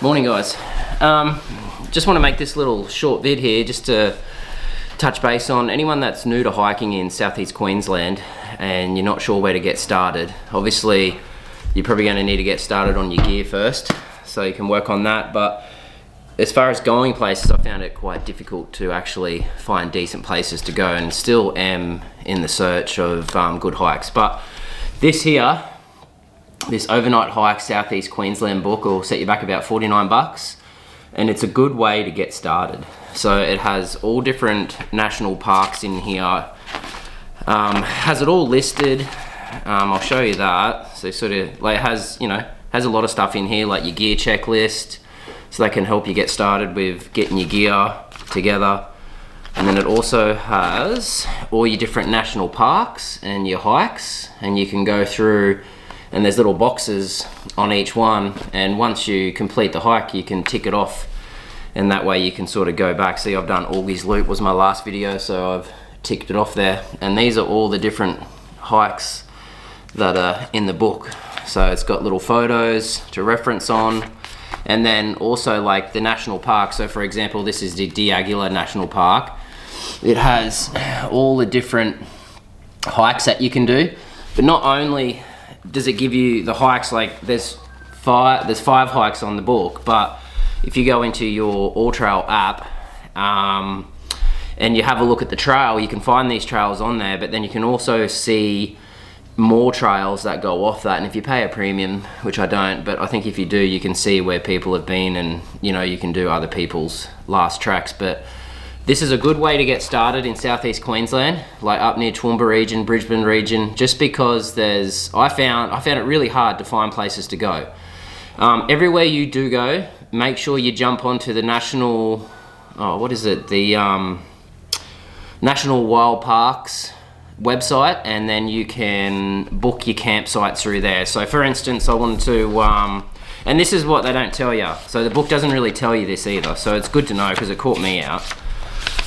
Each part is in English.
Morning guys. Just want to make this little short vid here just to touch base on anyone that's new to hiking in South East Queensland and you're not sure where to get started. Obviously you're probably going to need to get started on your gear first, so you can work on that. But as far as going places, I found it quite difficult to actually find decent places to go, and still am in the search of good hikes. But this overnight hike South East Queensland book will set you back about 49 bucks, and it's a good way to get started. So it has all different national parks in here, has it all listed. I'll show you that. So sort of like has a lot of stuff in here, like your gear checklist, so that can help you get started with getting your gear together. And then it also has all your different national parks and your hikes, and you can go through, and there's little boxes on each one, and once you complete the hike you can tick it off, and that way you can sort of go back. See, I've done Augie's Loop, was my last video, so I've ticked it off there, and these are all the different hikes that are in the book. So it's got little photos to reference on, and then also like the national park. So for example, this is the Diagila National Park. It has all the different hikes that you can do, but not only does it give you the hikes, like there's five hikes on the book, but if you go into your All Trail app and you have a look at the trail, you can find these trails on there, but then you can also see more trails that go off that. And if you pay a premium, which I don't, but I think if you do, you can see where people have been, and you can do other people's last tracks. But this is a good way to get started in South East Queensland, like up near Toowoomba region, Brisbane region, just because I found it really hard to find places to go. Everywhere you do go, make sure you jump onto the national, the National Wild Parks website, and then you can book your campsite through there. So for instance, I wanted to, and this is what they don't tell you, so the book doesn't really tell you this either, so it's good to know because it caught me out.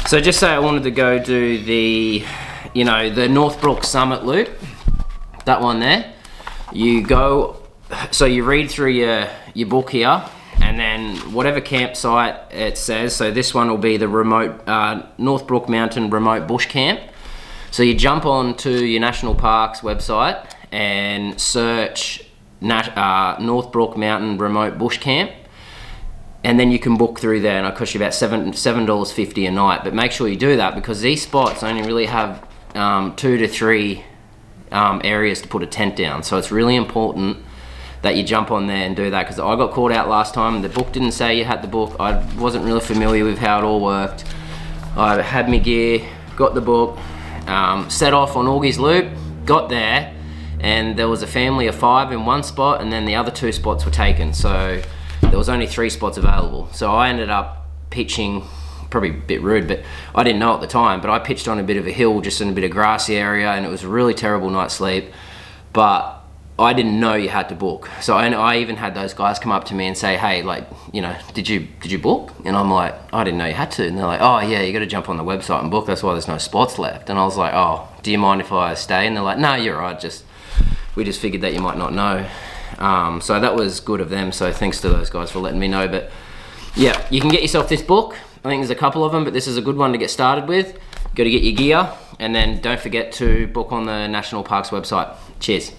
So just say I wanted to go do the Northbrook Summit Loop, that one there. You go, so you read through your book here, and then whatever campsite it says, so this one will be the remote Northbrook Mountain Remote Bush Camp. So you jump onto your National Parks website and search Northbrook Mountain Remote Bush Camp, and then you can book through there, and it'll cost you about $7.50 a night. But make sure you do that, because these spots only really have 2 to 3 areas to put a tent down. So it's really important that you jump on there and do that, because I got caught out last time. The book didn't say you had the book. I wasn't really familiar with how it all worked. I had my gear, got the book, set off on Augie's Loop, got there, and there was a family of 5 in one spot, and then the other 2 spots were taken. So there was only 3 spots available. So I ended up pitching, probably a bit rude, but I didn't know at the time, but I pitched on a bit of a hill, just in a bit of grassy area, and it was a really terrible night's sleep. But I didn't know you had to book. So I even had those guys come up to me and say, hey, did you book? And I'm like, I didn't know you had to. And they're like, oh yeah, you got to jump on the website and book, that's why there's no spots left. And I was like, oh, do you mind if I stay? And they're like, no, you're right, we just figured that you might not know. So that was good of them, so thanks to those guys for letting me know. But yeah, you can get yourself this book. I think there's a couple of them, but this is a good one to get started with. You got to get your gear, and then don't forget to book on the National Parks website. Cheers.